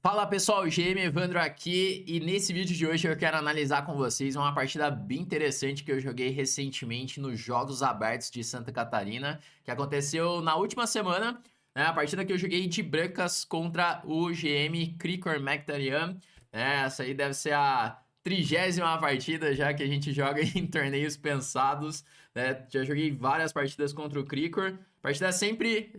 Fala pessoal, GM Evandro aqui e nesse vídeo de hoje eu quero analisar com vocês uma partida bem interessante que eu joguei recentemente nos Jogos Abertos de Santa Catarina, que aconteceu na última semana, né, a partida que eu joguei de brancas contra o GM Krikor Mkhitaryan, né, essa aí deve ser a 30ª partida já que a gente joga em torneios pensados, né, já joguei várias partidas contra o Krikor, partidas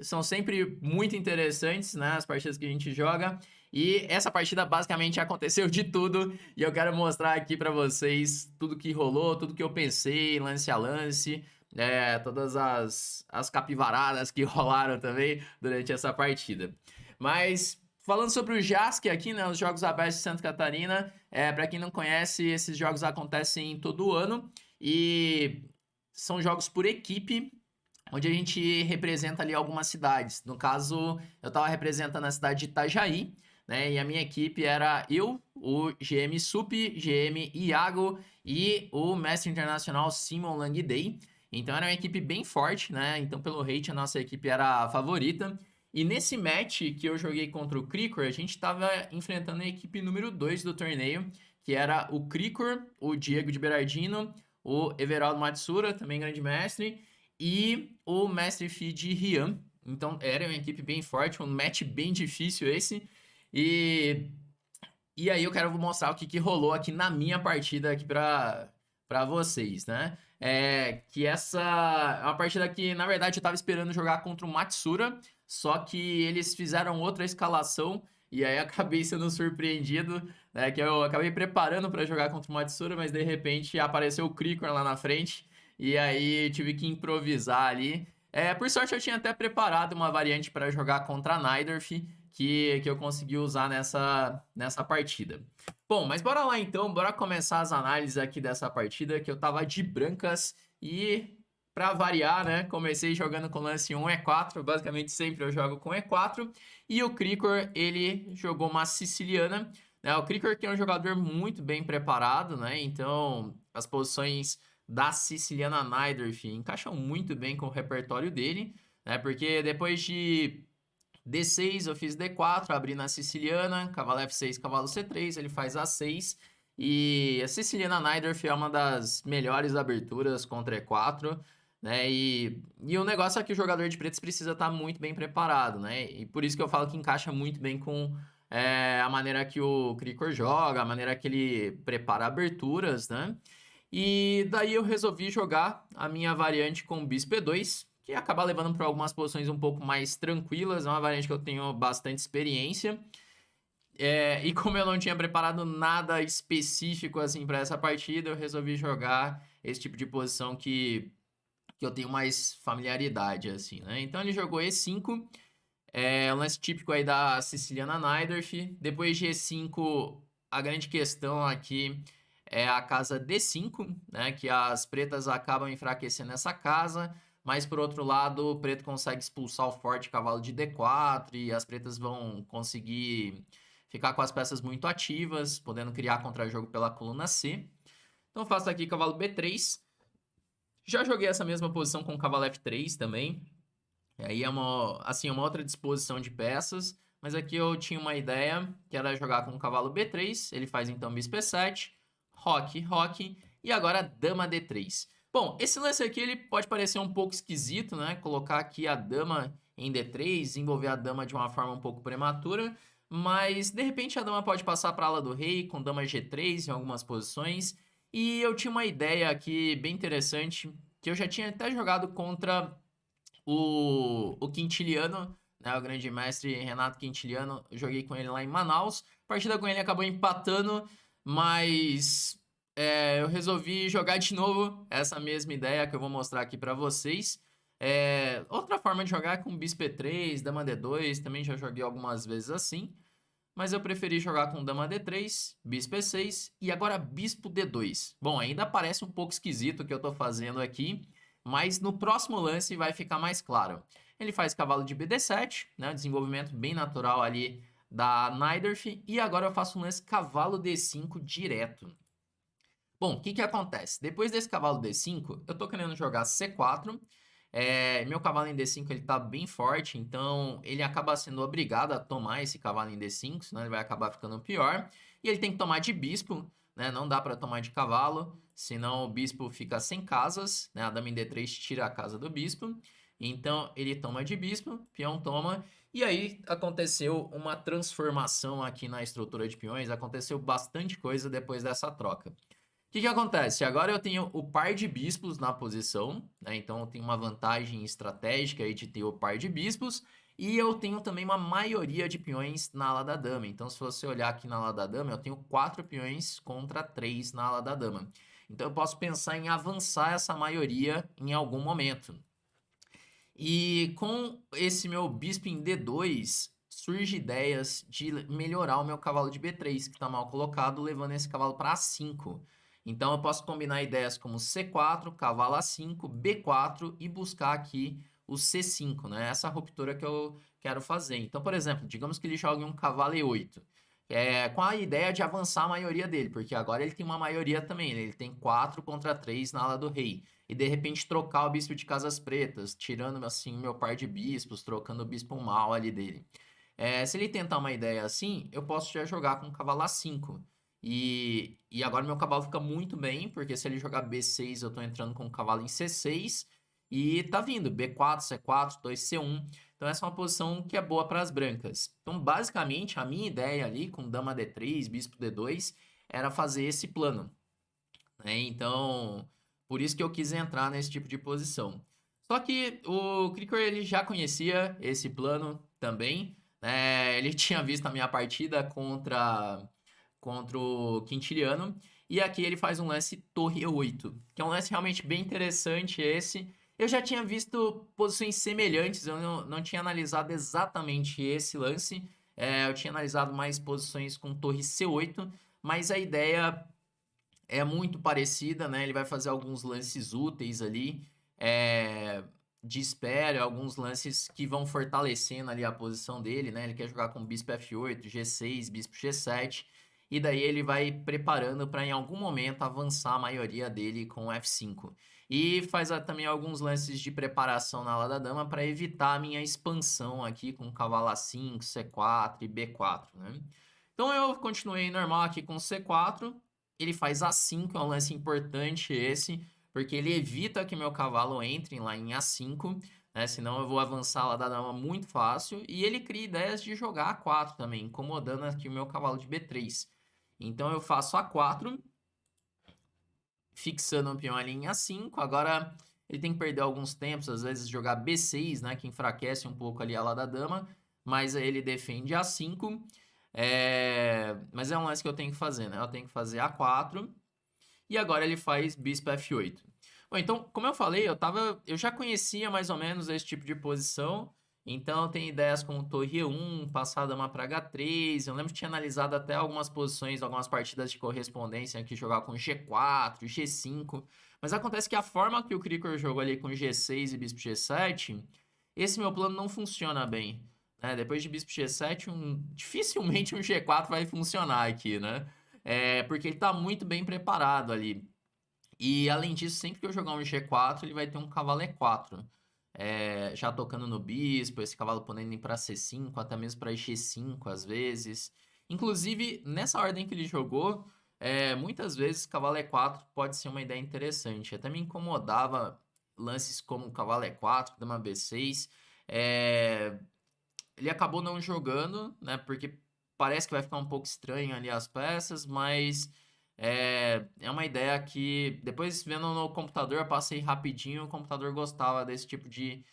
são sempre muito interessantes, né, as partidas que a gente joga. E essa partida basicamente aconteceu de tudo e eu quero mostrar aqui pra vocês tudo que rolou, tudo que eu pensei, lance a lance, todas as capivaradas que rolaram também durante essa partida. Mas falando sobre o JASC aqui, né, os Jogos Abertos de Santa Catarina, para quem não conhece, esses jogos acontecem todo ano e são jogos por equipe, onde a gente representa ali algumas cidades. No caso, eu estava representando a cidade de Itajaí, né? E a minha equipe era eu, o GM Sup, GM Iago e o mestre internacional Simon Langday. Então era uma equipe bem forte, né? Então pelo rate a nossa equipe era a favorita. E nesse match que eu joguei contra o Krikor, a gente estava enfrentando a equipe número 2 do torneio, que era o Krikor, o Diego de Berardino, o Everaldo Matsura, também grande mestre, e o mestre Feed Rian. Então era uma equipe bem forte, um match bem difícil esse. E, e aí eu quero mostrar o que rolou aqui na minha partida aqui pra vocês, né? Que essa é uma partida que, na verdade, eu tava esperando jogar contra o Matsura, só que eles fizeram outra escalação e aí acabei sendo surpreendido, né? Que eu acabei preparando pra jogar contra o Matsura, mas de repente apareceu o Krikor lá na frente e aí tive que improvisar ali. Por sorte eu tinha até preparado uma variante para jogar contra a Naidorf, que eu consegui usar nessa partida. Bom, mas bora lá então, bora começar as análises aqui dessa partida, que eu tava de brancas e, pra variar, né, comecei jogando com lance 1 E4, basicamente sempre eu jogo com E4, e o Krikor, ele jogou uma siciliana, né, o Krikor que é um jogador muito bem preparado, né, então as posições da siciliana Naidorf encaixam muito bem com o repertório dele, né, porque depois de D6, eu fiz D4, abri na siciliana, cavalo F6, cavalo C3, ele faz A6. E a siciliana Najdorf é uma das melhores aberturas contra E4, né? E o negócio é que o jogador de pretos precisa estar muito bem preparado, né? E por isso que eu falo que encaixa muito bem com a maneira que o Krikor joga, a maneira que ele prepara aberturas, né? E daí eu resolvi jogar a minha variante com Bispo E2, que acaba levando para algumas posições um pouco mais tranquilas. É uma variante que eu tenho bastante experiência. E como eu não tinha preparado nada específico assim para essa partida, eu resolvi jogar esse tipo de posição que eu tenho mais familiaridade, assim, né? Então ele jogou E5, um lance típico aí da siciliana Najdorf. Depois de E5, a grande questão aqui é a casa D5, né? Que as pretas acabam enfraquecendo essa casa. Mas por outro lado, o preto consegue expulsar o forte cavalo de D4 e as pretas vão conseguir ficar com as peças muito ativas, podendo criar contra-jogo pela coluna C. Então faço aqui cavalo B3. Já joguei essa mesma posição com o cavalo F3 também. E aí é uma outra disposição de peças, mas aqui eu tinha uma ideia, que era jogar com o cavalo B3, ele faz então bispo E7, roque, roque, e agora dama D3. Bom, esse lance aqui ele pode parecer um pouco esquisito, né? Colocar aqui a dama em D3, desenvolver a dama de uma forma um pouco prematura, mas de repente a dama pode passar para a ala do rei com dama G3 em algumas posições, e eu tinha uma ideia aqui bem interessante, que eu já tinha até jogado contra o Quintiliano, né, o grande mestre Renato Quintiliano, eu joguei com ele lá em Manaus. A partida com ele acabou empatando, mas eu resolvi jogar de novo essa mesma ideia que eu vou mostrar aqui para vocês. Outra forma de jogar é com Bispo E3, Dama D2, também já joguei algumas vezes assim. Mas eu preferi jogar com Dama D3, Bispo E6 e agora Bispo D2. Bom, ainda parece um pouco esquisito o que eu tô fazendo aqui, mas no próximo lance vai ficar mais claro. Ele faz cavalo de BD7, né, desenvolvimento bem natural ali da Najdorf, e agora eu faço um lance cavalo D5 direto. Bom, o que acontece? Depois desse cavalo D5, eu tô querendo jogar C4, Meu cavalo em D5 ele tá bem forte, então ele acaba sendo obrigado a tomar esse cavalo em D5, senão ele vai acabar ficando pior. E ele tem que tomar de bispo, né? Não dá para tomar de cavalo, senão o bispo fica sem casas, né? A dama em D3 tira a casa do bispo. Então ele toma de bispo, peão toma. E aí aconteceu uma transformação aqui na estrutura de peões, aconteceu bastante coisa depois dessa troca. O que que acontece? Agora eu tenho o par de bispos na posição, né? Então eu tenho uma vantagem estratégica aí de ter o par de bispos. E eu tenho também uma maioria de peões na ala da dama. Então, se você olhar aqui na ala da dama, eu tenho 4 peões contra 3 na ala da dama. Então, eu posso pensar em avançar essa maioria em algum momento. E com esse meu bispo em D2, surge ideias de melhorar o meu cavalo de B3, que está mal colocado, levando esse cavalo para A5. Então eu posso combinar ideias como C4, cavalo A5, B4 e buscar aqui o C5, né? Essa ruptura que eu quero fazer. Então, por exemplo, digamos que ele jogue um cavalo E8. Com a ideia de avançar a maioria dele, porque agora ele tem uma maioria também, ele tem 4 contra 3 na ala do rei. E de repente trocar o bispo de casas pretas, tirando assim meu par de bispos, trocando o bispo mal ali dele. Se ele tentar uma ideia assim, eu posso já jogar com o cavalo A5. E agora meu cavalo fica muito bem, porque se ele jogar B6, eu tô entrando com o cavalo em C6. E tá vindo B4, C4, 2C1. Então essa é uma posição que é boa para as brancas. Então basicamente a minha ideia ali com dama D3, bispo D2, era fazer esse plano, né? Então, por isso que eu quis entrar nesse tipo de posição. Só que o Krikor ele já conhecia esse plano também, né? Ele tinha visto a minha partida contra o Quintiliano, e aqui ele faz um lance torre E8, que é um lance realmente bem interessante esse. Eu já tinha visto posições semelhantes, eu não tinha analisado exatamente esse lance, eu tinha analisado mais posições com torre C8, mas a ideia é muito parecida, né? Ele vai fazer alguns lances úteis ali, de espera, alguns lances que vão fortalecendo ali a posição dele, né? Ele quer jogar com bispo F8, G6, bispo G7, e daí ele vai preparando para em algum momento avançar a maioria dele com F5. E faz também alguns lances de preparação na ala da dama para evitar a minha expansão aqui com cavalo A5, C4 e B4, né? Então eu continuei normal aqui com C4, ele faz A5, é um lance importante esse, porque ele evita que meu cavalo entre lá em A5, né? Senão eu vou avançar lá da dama muito fácil. E ele cria ideias de jogar A4 também, incomodando aqui o meu cavalo de B3. Então eu faço A4, fixando o peão ali em A5. Agora ele tem que perder alguns tempos, às vezes jogar B6, né? Que enfraquece um pouco ali a lá da dama. Mas aí ele defende A5. Mas é um lance que eu tenho que fazer, né? Eu tenho que fazer A4. E agora ele faz bispo F8. Bom, então, como eu falei, eu já conhecia mais ou menos esse tipo de posição. Então, eu tenho ideias como torre E1, passar a dama para H3. Eu lembro que tinha analisado até algumas posições, algumas partidas de correspondência que jogar com G4, G5. Mas acontece que a forma que o Krikor jogou ali com G6 e bispo G7, esse meu plano não funciona bem, né? Depois de bispo G7, dificilmente um G4 vai funcionar aqui, né? Porque ele tá muito bem preparado ali. E além disso, sempre que eu jogar um G4, ele vai ter um cavalo E4. Já tocando no bispo, esse cavalo podendo ir para C5, até mesmo para G5 às vezes. Inclusive, nessa ordem que ele jogou, muitas vezes cavalo E4 pode ser uma ideia interessante. Até me incomodava lances como cavalo E4, dama B6. Ele acabou não jogando, né? Porque parece que vai ficar um pouco estranho ali as peças, mas é uma ideia que depois vendo no computador, eu passei rapidinho, o computador gostava desse tipo de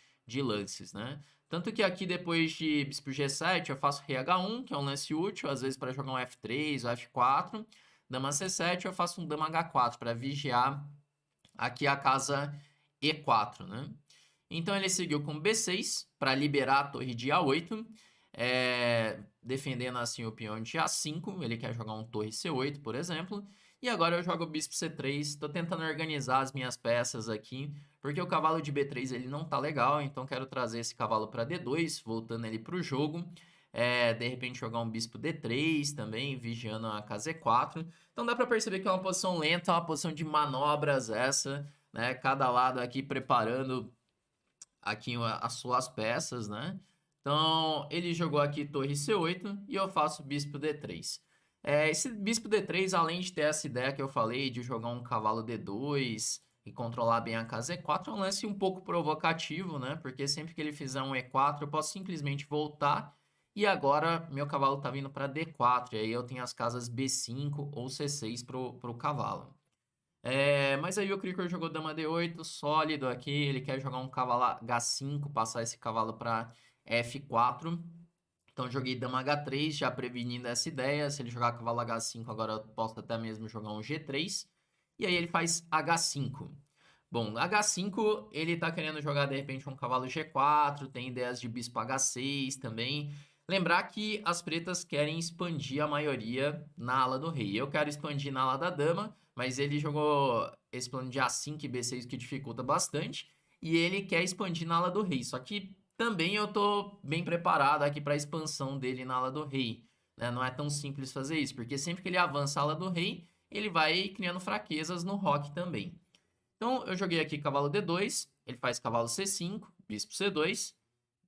lances, né? Tanto que aqui depois de bispo G7 eu faço rei H1, que é um lance útil, às vezes para jogar um F3 ou F4. Dama C7 eu faço um dama H4 para vigiar aqui a casa E4, né? Então ele seguiu com B6 para liberar a torre de A8, defendendo assim o peão de A5. Ele quer jogar um torre C8, por exemplo. E agora eu jogo o bispo C3. Estou tentando organizar as minhas peças aqui, porque o cavalo de B3 ele não tá legal. Então quero trazer esse cavalo para D2, voltando ele para o jogo. De repente jogar um bispo D3 também, vigiando a casa E4. Então dá para perceber que é uma posição lenta, uma posição de manobras essa, né? Cada lado aqui preparando aqui as suas peças, né? Então, ele jogou aqui torre C8 e eu faço bispo D3. Esse bispo D3, além de ter essa ideia que eu falei de jogar um cavalo D2 e controlar bem a casa E4, é um lance um pouco provocativo, né? Porque sempre que ele fizer um E4, eu posso simplesmente voltar e agora meu cavalo tá vindo para D4, e aí eu tenho as casas B5 ou C6 pro cavalo. Mas aí o Krikor jogou dama D8, sólido aqui, ele quer jogar um cavalo H5, passar esse cavalo para F4. Então joguei dama H3, já prevenindo essa ideia. Se ele jogar cavalo H5, agora eu posso até mesmo jogar um G3. E aí ele faz H5. Bom, H5, ele tá querendo jogar de repente um cavalo G4, tem ideias de bispo H6 também. Lembrar que as pretas querem expandir a maioria na ala do rei. Eu quero expandir na ala da dama, mas ele jogou esse plano de A5 e B6 que dificulta bastante. E ele quer expandir na ala do rei. Só que também eu tô bem preparado aqui para a expansão dele na ala do rei, né? Não é tão simples fazer isso, porque sempre que ele avança a ala do rei, ele vai criando fraquezas no roque também. Então, eu joguei aqui cavalo D2, ele faz cavalo C5, bispo C2,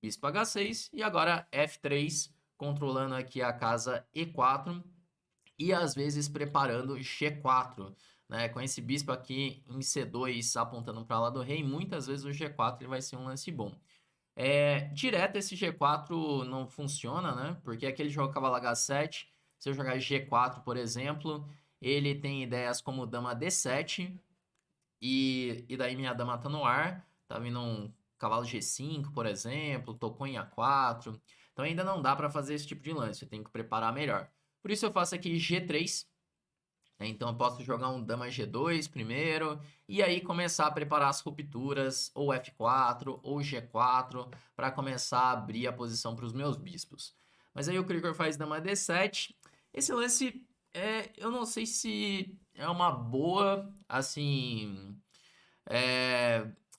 bispo H6 e agora F3, controlando aqui a casa E4 e às vezes preparando G4, né? Com esse bispo aqui em C2 apontando para lá do rei, muitas vezes o G4 ele vai ser um lance bom. Direto esse G4 não funciona, né? Porque aquele jogo cavalo H7, se eu jogar G4, por exemplo, ele tem ideias como dama D7, e daí minha dama tá no ar, tá vindo um cavalo G5, por exemplo, tocou em A4. Então ainda não dá para fazer esse tipo de lance, eu tenho que preparar melhor. Por isso eu faço aqui G3, né? Então eu posso jogar um dama G2 primeiro, e aí começar a preparar as rupturas, ou F4, ou G4, para começar a abrir a posição para os meus bispos. Mas aí o Krikor faz dama D7. Esse lance, eu não sei se é uma boa, assim...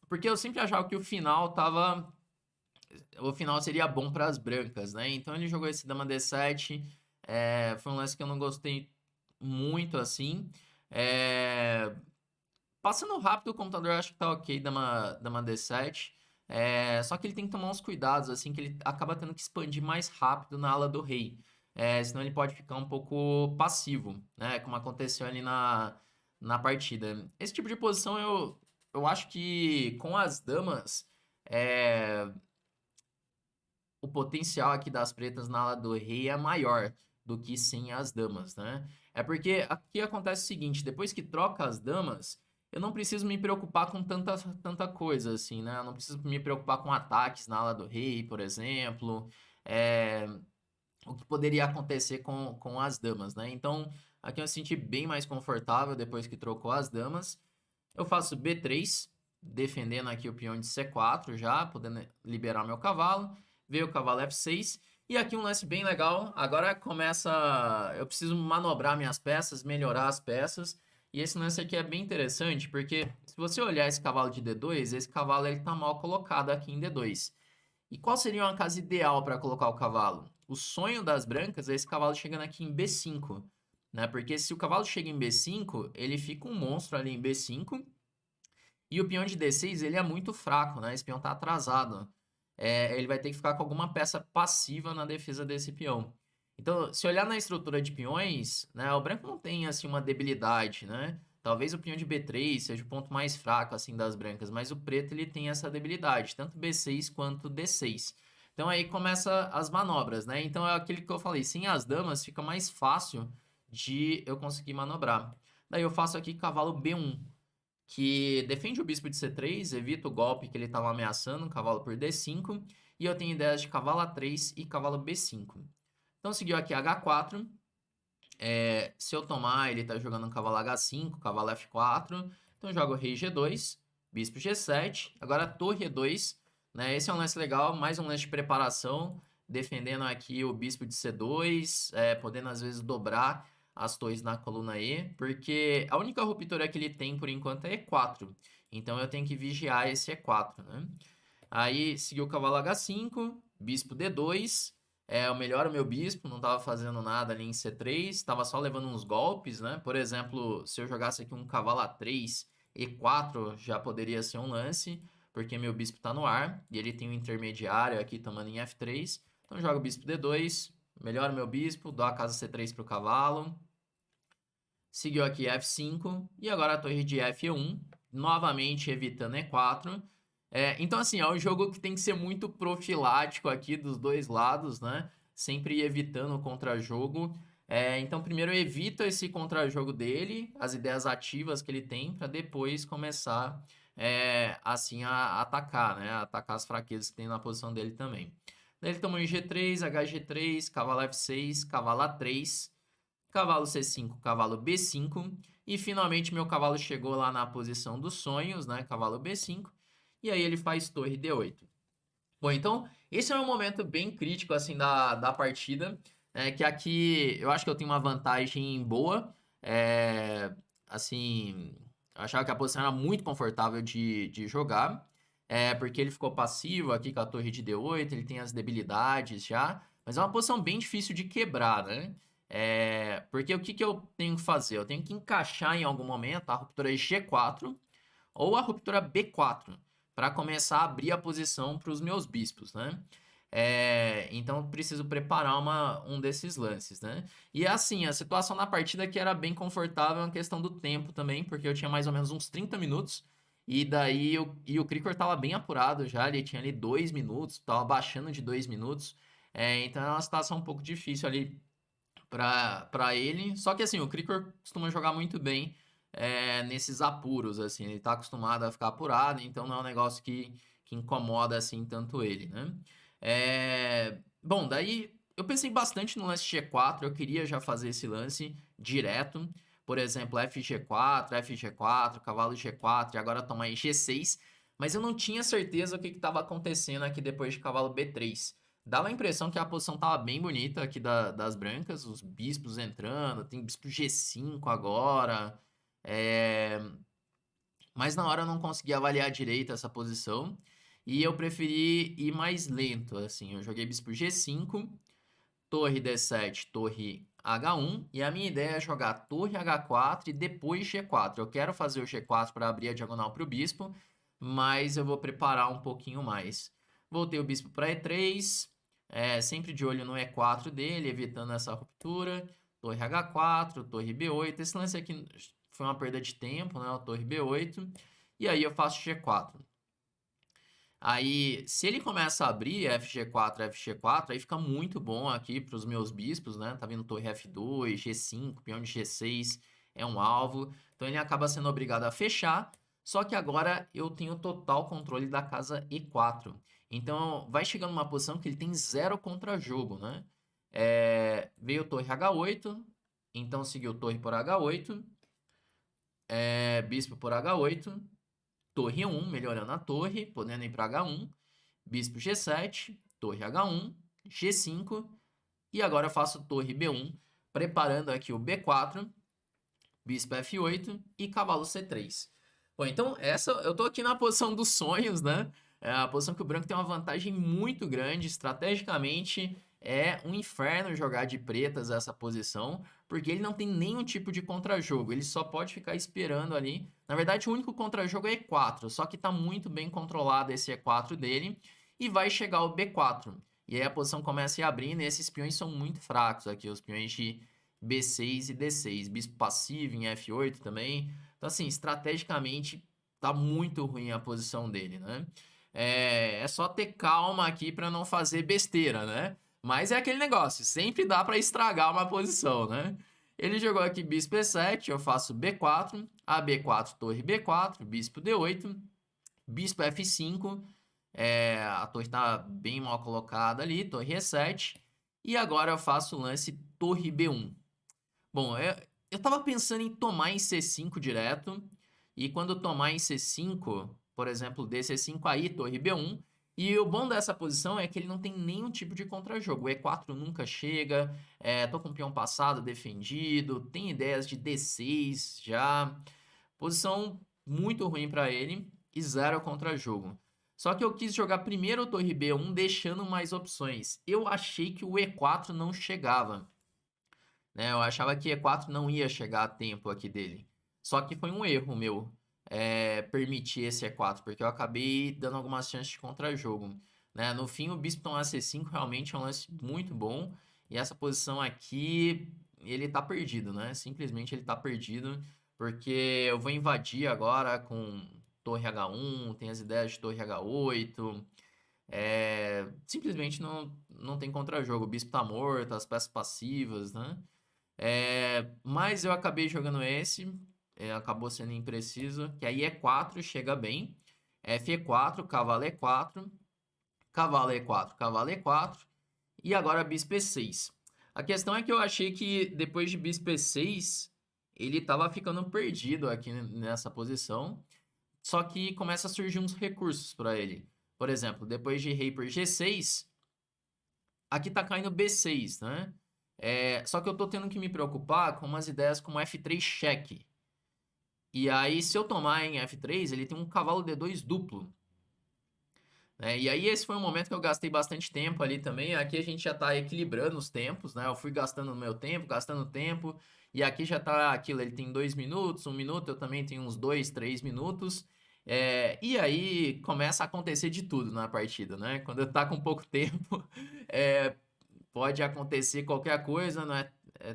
porque eu sempre achava que o final tava... O final seria bom para as brancas, né? Então ele jogou esse dama D7. Foi um lance que eu não gostei muito, assim. É, Passando rápido, o computador acho que tá ok, dama D7. Só que ele tem que tomar uns cuidados, assim, que ele acaba tendo que expandir mais rápido na ala do rei. Senão ele pode ficar um pouco passivo, né? Como aconteceu ali na partida. Esse tipo de posição eu acho que com as damas, é, o potencial aqui das pretas na ala do rei é maior do que sem as damas, né? É porque aqui acontece o seguinte, depois que troca as damas, eu não preciso me preocupar com tanta coisa, assim, né? Eu não preciso me preocupar com ataques na ala do rei, por exemplo, é, o que poderia acontecer com as damas, né? Então, aqui eu me senti bem mais confortável depois que trocou as damas. Eu faço B3, defendendo aqui o peão de C4 já, podendo liberar meu cavalo. Veio o cavalo F6. E aqui um lance bem legal. Agora começa... Eu preciso manobrar minhas peças, melhorar as peças. E esse lance aqui é bem interessante, porque se você olhar esse cavalo de D2, esse cavalo ele tá mal colocado aqui em D2. E qual seria uma casa ideal para colocar o cavalo? O sonho das brancas é esse cavalo chegando aqui em B5, né? Porque se o cavalo chega em B5, ele fica um monstro ali em B5. E o peão de D6, ele é muito fraco, né? Esse peão tá atrasado. Ele vai ter que ficar com alguma peça passiva na defesa desse peão. Então, se olhar na estrutura de peões, né? O branco não tem, assim, uma debilidade, né? Talvez o peão de B3 seja o ponto mais fraco, assim, das brancas. Mas o preto, ele tem essa debilidade. Tanto B6 quanto D6. Então, aí começa as manobras, né? Então, é aquilo que eu falei. Sem as damas, fica mais fácil de eu conseguir manobrar. Daí eu faço aqui cavalo B1, que defende o bispo de C3, evita o golpe que ele estava ameaçando, cavalo por D5, e eu tenho ideias de cavalo A3 e cavalo B5. Então seguiu aqui H4, se eu tomar ele está jogando um cavalo H5, cavalo F4, então eu jogo rei G2, bispo G7, agora torre E2, né? Esse é um lance legal, mais um lance de preparação, defendendo aqui o bispo de C2, podendo às vezes dobrar as torres na coluna E, porque a única ruptura que ele tem por enquanto é E4. Então eu tenho que vigiar esse E4, né? Aí seguiu o cavalo H5, bispo D2. O melhor o meu bispo, não estava fazendo nada ali em C3, estava só levando uns golpes, né? Por exemplo, se eu jogasse aqui um cavalo A3, E4 já poderia ser um lance. porque meu bispo tá no ar, e ele tem um intermediário aqui tomando em F3. Então eu jogo bispo D2, melhoro meu bispo, dou a casa C3 pro cavalo. Seguiu aqui F5, e agora a torre de F1, novamente evitando E4. Então assim, é um jogo que tem que ser muito profilático aqui dos dois lados, né? Sempre evitando o contra-jogo. Então primeiro eu evito esse contra-jogo dele, as ideias ativas que ele tem, para depois começar assim a atacar, né? A atacar as fraquezas que tem na posição dele também. Daí ele tomou em G3, HG3, cavalo F6, cavalo A3, cavalo C5, cavalo B5, e finalmente meu cavalo chegou lá na posição dos sonhos, né? Cavalo B5, e aí ele faz torre D8. Bom, então esse é um momento bem crítico assim da partida, que aqui eu acho que eu tenho uma vantagem boa, assim, eu achava que a posição era muito confortável de jogar, porque ele ficou passivo aqui com a torre de D8, ele tem as debilidades já, mas é uma posição bem difícil de quebrar, né? Porque o que eu tenho que fazer? Eu tenho que encaixar em algum momento a ruptura G4 ou a ruptura B4 para começar a abrir a posição para os meus bispos, né? Então eu preciso preparar um desses lances, né? E assim, a situação na partida que era bem confortável é uma questão do tempo também, porque eu tinha mais ou menos uns 30 minutos, e daí o Krikor tava bem apurado já, ele tinha ali 2 minutos, tava baixando de 2 minutos, então é uma situação um pouco difícil ali para ele. Só que assim, o Krikor costuma jogar muito bem nesses apuros, assim. Ele tá acostumado a ficar apurado, então não é um negócio que incomoda assim tanto ele, né? Bom, daí eu pensei bastante no lance G4, eu queria já fazer esse lance direto. Por exemplo, FG4, FG4, cavalo G4 e agora tomar em G6. Mas eu não tinha certeza o que estava acontecendo aqui depois de cavalo B3. Dava a impressão que a posição tava bem bonita aqui das brancas, os bispos entrando, tem bispo G5 agora, é, mas na hora eu não consegui avaliar direito essa posição, e eu preferi ir mais lento, assim, eu joguei bispo G5, torre D7, torre H1, e a minha ideia é jogar torre H4 e depois G4. Eu quero fazer o G4 para abrir a diagonal para o bispo, mas eu vou preparar um pouquinho mais. Voltei o bispo para E3, sempre de olho no E4 dele, evitando essa ruptura. Torre H4, torre B8. Esse lance aqui foi uma perda de tempo, né? A torre B8. E aí eu faço G4. Aí, se ele começa a abrir FG4, FG4, aí fica muito bom aqui para os meus bispos, né? Tá vendo torre F2, G5, peão de G6 é um alvo. Então ele acaba sendo obrigado a fechar. Só que agora eu tenho total controle da casa E4. Então vai chegando uma posição que ele tem zero contra-jogo, né? Veio torre H8, então seguiu torre por H8, bispo por H8. Torre 1, melhorando a torre, podendo ir para H1, bispo G7, torre H1, G5, e agora eu faço torre B1, preparando aqui o B4, bispo F8 e cavalo C3. Bom, então eu tô aqui na posição dos sonhos, né? É a posição que o branco tem uma vantagem muito grande, estrategicamente é um inferno jogar de pretas essa posição, porque ele não tem nenhum tipo de contra-jogo, ele só pode ficar esperando ali. Na verdade, o único contra-jogo é E4, só que tá muito bem controlado esse E4 dele, e vai chegar o B4. E aí a posição começa a abrir, e esses peões são muito fracos aqui, os peões de B6 e D6, bispo passivo em F8 também. Então, assim, estrategicamente tá muito ruim a posição dele, né? É só ter calma aqui para não fazer besteira, né? Mas é aquele negócio, sempre dá para estragar uma posição, né? Ele jogou aqui bispo E7, eu faço B4, a B4, torre B4, bispo D8, bispo F5, a torre está bem mal colocada ali, torre E7, e agora eu faço o lance torre B1. Bom, eu tava pensando em tomar em C5 direto, e quando tomar em C5, por exemplo, DC5 aí, torre B1, e o bom dessa posição é que ele não tem nenhum tipo de contra-jogo, o E4 nunca chega, tô com o peão passado defendido, tem ideias de D6 já, posição muito ruim para ele e zero contra-jogo. Só que eu quis jogar primeiro o torre B1 deixando mais opções. Eu achei que o E4 não chegava, né? Eu achava que E4 não ia chegar a tempo aqui dele. Só que foi um erro meu. permitir esse E4, porque eu acabei dando algumas chances de contra-jogo, né? No fim, o bispo tomar C5 realmente é um lance muito bom, e essa posição aqui, ele tá perdido, né? Simplesmente ele tá perdido, porque eu vou invadir agora com torre H1, tem as ideias de torre H8, simplesmente não tem contra-jogo, o bispo tá morto, as peças passivas, né? Mas eu acabei jogando esse, acabou sendo impreciso, que aí E4 chega bem, F4, cavalo E4, cavalo E4, cavalo E4, e agora bispo E6. A questão é que eu achei que depois de bispo E6, ele tava ficando perdido aqui nessa posição, só que começa a surgir uns recursos para ele. Por exemplo, depois de rei por G6, aqui tá caindo B6, né? Só que eu tô tendo que me preocupar com umas ideias como F3 cheque. E aí, se eu tomar em F3, ele tem um cavalo D2 duplo, né? E aí, esse foi um momento que eu gastei bastante tempo ali também. Aqui a gente já tá equilibrando os tempos, né? Eu fui gastando o meu tempo, gastando tempo. E aqui já tá aquilo, ele tem 2 minutos, 1 minuto, eu também tenho uns 2, 3 minutos. E aí começa a acontecer de tudo na partida, né? Quando eu tá com pouco tempo, é, pode acontecer qualquer coisa, não é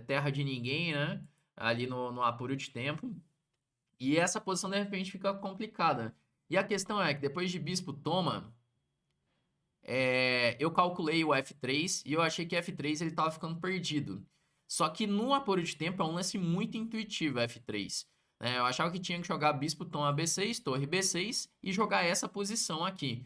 terra de ninguém, né? Ali no apuro de tempo. E essa posição de repente fica complicada. E a questão é que depois de bispo toma, eu calculei o F3 e eu achei que F3 ele tava ficando perdido. Só que no apuro de tempo é um lance muito intuitivo F3. Né? Eu achava que tinha que jogar bispo toma B6, torre B6 e jogar essa posição aqui.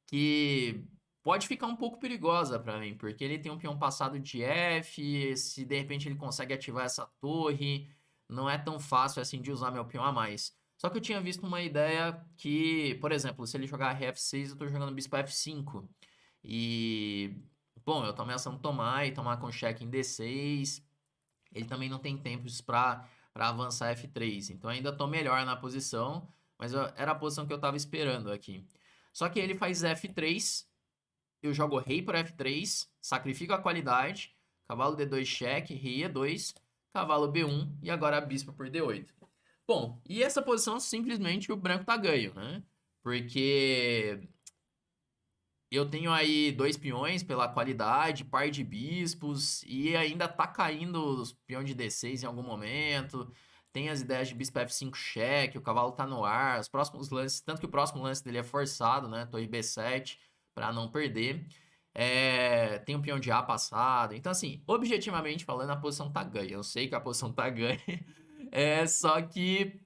Que pode ficar um pouco perigosa para mim, porque ele tem um peão passado de F, se de repente ele consegue ativar essa torre, não é tão fácil assim de usar meu peão a mais. Só que eu tinha visto uma ideia que, por exemplo, se ele jogar ré F6, eu tô jogando bispo F5. E, bom, eu tô ameaçando tomar e tomar com cheque em D6. Ele também não tem tempos para avançar F3. Então ainda tô melhor na posição, mas era a posição que eu tava esperando aqui. Só que ele faz F3, eu jogo rei por F3, sacrifico a qualidade, cavalo D2 cheque, rei E2, cavalo B1 e agora bispo por D8. Bom, e essa posição simplesmente o branco tá ganho, né? Porque eu tenho aí 2 peões pela qualidade, par de bispos, e ainda tá caindo os peão de D6 em algum momento. Tem as ideias de bispo F5 cheque, o cavalo tá no ar, os próximos lances, tanto que o próximo lance dele é forçado, né? Torre B7, para não perder. Tem um peão de A passado. Então, assim, objetivamente falando, a posição tá ganha. Eu sei que a posição tá ganha. Só que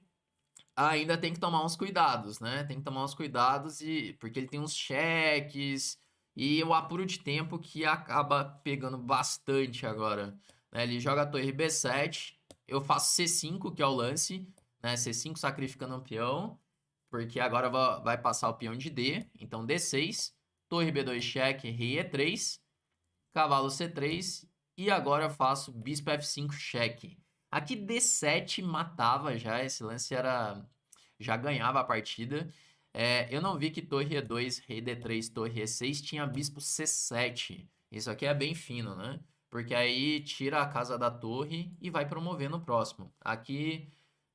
ainda tem que tomar uns cuidados, né? Tem que tomar uns cuidados porque ele tem uns cheques e o apuro de tempo que acaba pegando bastante agora, né? Ele joga a torre B7, eu faço C5, que é o lance, né? C5 sacrificando um peão, porque agora vai passar o peão de D, então D6, torre B2 cheque, rei E3, cavalo C3 e agora eu faço bispo F5 cheque. Aqui D7 matava já, esse lance já ganhava a partida. Eu não vi que torre E2, rei D3, torre E6 tinha bispo C7. Isso aqui é bem fino, né? Porque aí tira a casa da torre e vai promover no próximo. Aqui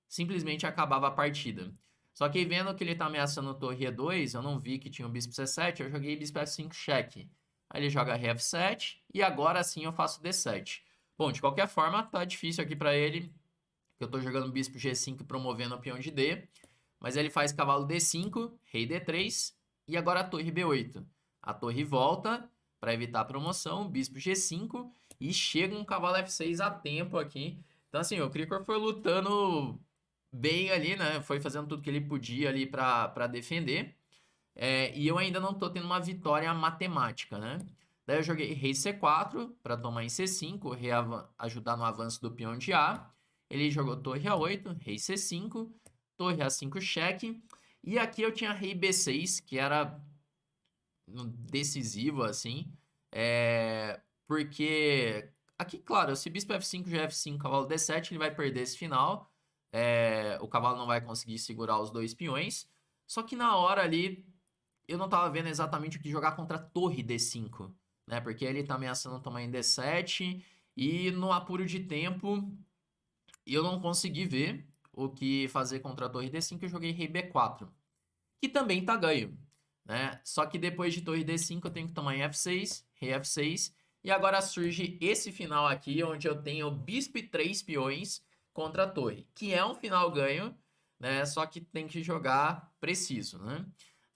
simplesmente acabava a partida. Só que vendo que ele tá ameaçando torre E2, eu não vi que tinha o bispo C7, eu joguei bispo F5 cheque. Aí ele joga rei F7 e agora sim eu faço D7. Bom, de qualquer forma, tá difícil aqui pra ele, que eu tô jogando bispo G5 promovendo o peão de D. Mas ele faz cavalo D5, rei D3 e agora a torre B8. A torre volta para evitar a promoção, bispo G5 e chega um cavalo F6 a tempo aqui. Então assim, o Krikor foi lutando bem ali, né? Foi fazendo tudo que ele podia ali para defender. E eu ainda não tô tendo uma vitória matemática, né? Daí eu joguei rei C4 para tomar em C5, ajudar no avanço do peão de A. Ele jogou torre A8, rei C5, torre A5 cheque. E aqui eu tinha rei B6, que era decisivo, assim. Porque aqui, claro, se bispo F5, G5, cavalo D7, ele vai perder esse final. O cavalo não vai conseguir segurar os 2 peões. Só que na hora ali, eu não tava vendo exatamente o que jogar contra a torre D5, né? Porque ele tá ameaçando tomar em D7 e no apuro de tempo eu não consegui ver o que fazer contra a torre D5, eu joguei rei B4, que também tá ganho, né? Só que depois de torre D5 eu tenho que tomar em F6, rei F6, e agora surge esse final aqui, onde eu tenho bispo e 3 peões contra a torre, que é um final ganho, né? Só que tem que jogar preciso, né?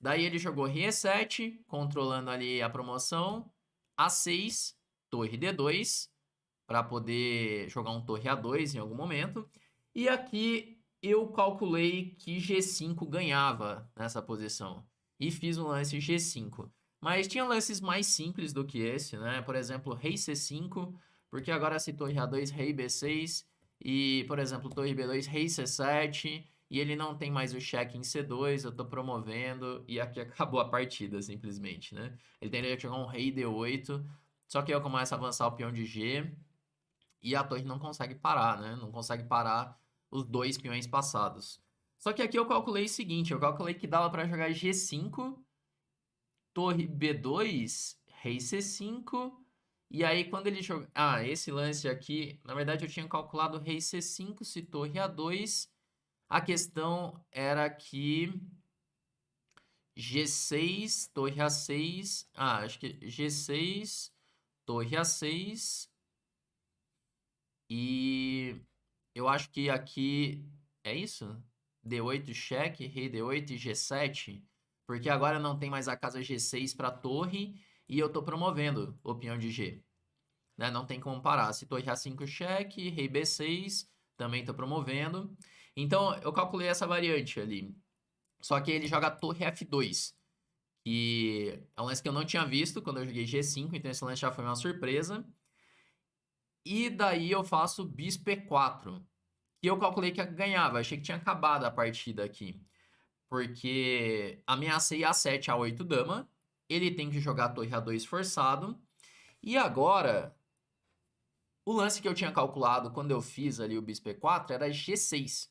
Daí ele jogou rei E7, controlando ali a promoção, A6, torre D2, para poder jogar um torre A2 em algum momento. E aqui eu calculei que G5 ganhava nessa posição. E fiz um lance G5. Mas tinha lances mais simples do que esse, né? Por exemplo, rei C5, porque agora se torre A2, rei B6. E, por exemplo, torre B2, rei C7. E ele não tem mais o cheque em C2, eu tô promovendo. E aqui acabou a partida, simplesmente, né? Ele teria que jogar um rei D8. Só que eu começo a avançar o peão de G. E a torre não consegue parar, né? Não consegue parar os 2 peões passados. Só que aqui eu calculei o seguinte, eu calculei que dava para jogar G5, torre B2, rei C5, e aí quando ele joga... Ah, esse lance aqui, na verdade eu tinha calculado rei C5, se torre A2, a questão era que G6, torre A6, acho que G6, torre A6, e eu acho que aqui é isso? D8 cheque, rei D8 e G7. Porque agora não tem mais a casa G6 para torre e eu tô promovendo o peão de G. Né? Não tem como parar. Se torre A5 cheque, rei B6, também tô promovendo. Então eu calculei essa variante ali. Só que ele joga torre F2. Que é um lance que eu não tinha visto quando eu joguei G5, então esse lance já foi uma surpresa. E daí eu faço bispo E4. E eu calculei que ganhava, achei que tinha acabado a partida aqui. Porque ameacei A7, A8 dama. Ele tem que jogar torre A2 forçado. E agora, o lance que eu tinha calculado quando eu fiz ali o bispo E4 era G6.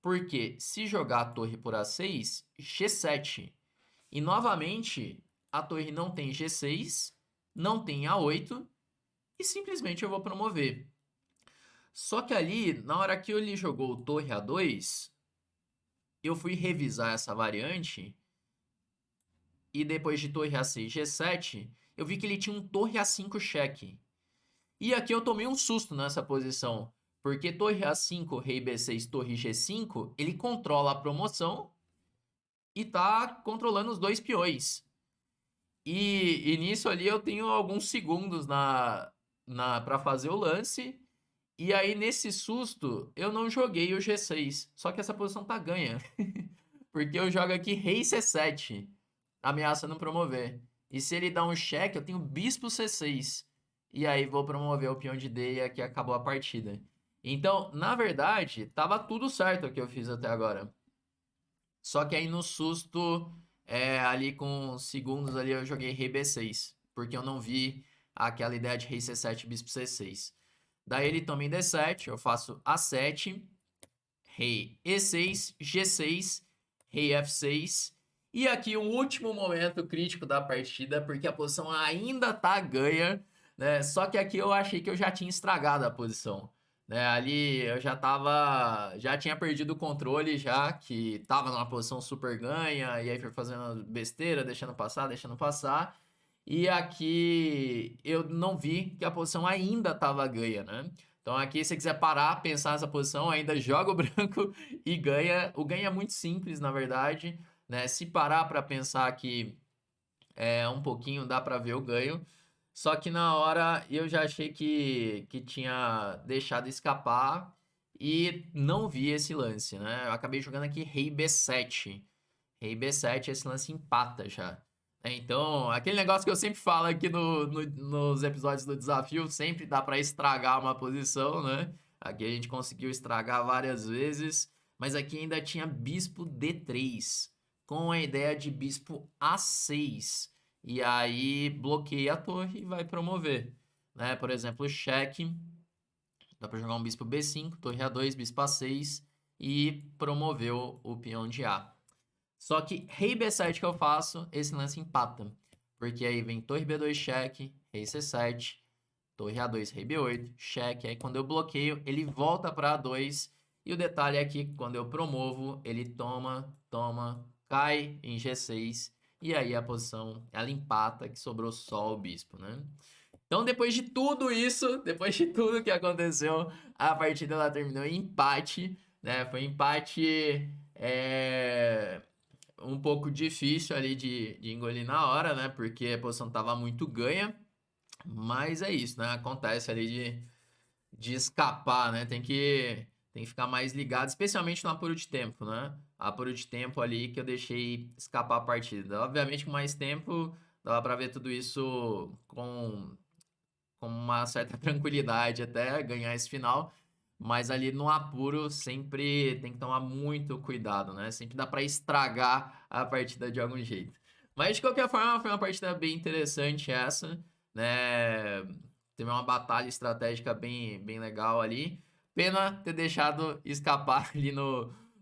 Porque se jogar a torre por A6, G7. E novamente, a torre não tem G6, não tem A8 e simplesmente eu vou promover. Só que ali, na hora que ele jogou o torre A2, eu fui revisar essa variante e depois de torre A6, G7, eu vi que ele tinha um torre A5 cheque. E aqui eu tomei um susto nessa posição, porque torre A5, rei B6, torre G5, ele controla a promoção e tá controlando os 2 peões. E nisso ali eu tenho alguns segundos para fazer o lance. E aí, nesse susto, eu não joguei o G6. Só que essa posição tá ganha. Porque eu jogo aqui rei C7. Ameaça não promover. E se ele dá um cheque, eu tenho bispo C6. E aí vou promover o peão de D e aqui acabou a partida. Então, na verdade, tava tudo certo o que eu fiz até agora. Só que aí no susto, ali com segundos ali, eu joguei rei B6. Porque eu não vi aquela ideia de rei C7 bispo C6. Daí ele toma em D7, eu faço A7, rei E6, G6, rei F6. E aqui o último momento crítico da partida, porque a posição ainda tá ganha, né? Só que aqui eu achei que eu já tinha estragado a posição. Né? Ali eu já tinha perdido o controle já, que tava numa posição super ganha, e aí foi fazendo besteira, deixando passar, deixando passar. E aqui eu não vi que a posição ainda estava ganha, né? Então aqui, se você quiser parar, pensar nessa posição, ainda joga o branco e ganha. O ganho é muito simples, na verdade, né? Se parar para pensar que um pouquinho, dá para ver o ganho. Só que na hora eu já achei que tinha deixado escapar e não vi esse lance, né? Eu acabei jogando aqui rei B7. Rei B7, esse lance empata já. Então, aquele negócio que eu sempre falo aqui nos episódios do desafio, sempre dá para estragar uma posição, né? Aqui a gente conseguiu estragar várias vezes, mas aqui ainda tinha bispo D3, com a ideia de bispo A6. E aí bloqueia a torre e vai promover, né? Por exemplo, cheque, dá para jogar um bispo B5, torre A2, bispo A6 e promoveu o peão de A. Só que rei B7 que eu faço, esse lance empata. Porque aí vem torre B2 cheque, rei C7, torre A2, rei B8, cheque. Aí quando eu bloqueio, ele volta para A2 E o detalhe é que quando eu promovo, ele toma, cai em G6. E aí a posição, ela empata, que sobrou só o bispo, né? Então, depois de tudo isso, depois de tudo que aconteceu, a partida ela terminou em empate, né? Foi um empate um pouco difícil ali de engolir na hora, né? Porque a posição tava muito ganha. Mas é isso, né? Acontece ali de escapar, né? Tem que ficar mais ligado, especialmente no apuro de tempo, né? Apuro de tempo ali que eu deixei escapar a partida. Obviamente, com mais tempo, dava pra ver tudo isso com uma certa tranquilidade até ganhar esse final. Mas ali no apuro sempre tem que tomar muito cuidado, né? Sempre dá pra estragar a partida de algum jeito. Mas de qualquer forma, foi uma partida bem interessante essa, né? Teve uma batalha estratégica bem legal ali. Pena ter deixado escapar ali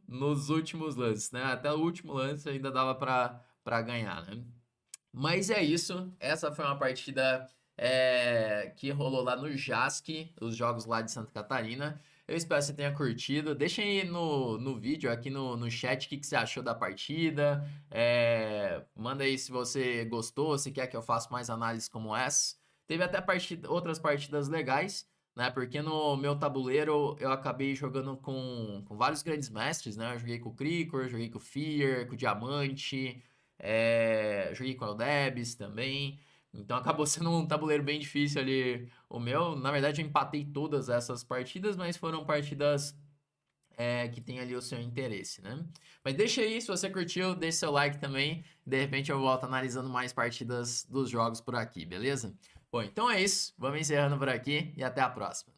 nos últimos lances, né? Até o último lance ainda dava pra ganhar, né? Mas é isso. Essa foi uma partida que rolou lá no JASC, os jogos lá de Santa Catarina. Eu espero que você tenha curtido. Deixa aí no vídeo, aqui no chat, o que você achou da partida. Manda aí se você gostou, se quer que eu faça mais análises como essa. Teve até outras partidas legais, né? Porque no meu tabuleiro eu acabei jogando com vários grandes mestres, né? Eu joguei com o Krikor, joguei com o Fear, com o Diamante. Joguei com o Debs também. Então acabou sendo um tabuleiro bem difícil ali o meu. Na verdade, eu empatei todas essas partidas, mas foram partidas que tem ali o seu interesse, né? Mas deixa aí, se você curtiu, deixa seu like também. De repente eu volto analisando mais partidas dos jogos por aqui, beleza? Bom, então é isso. Vamos encerrando por aqui e até a próxima.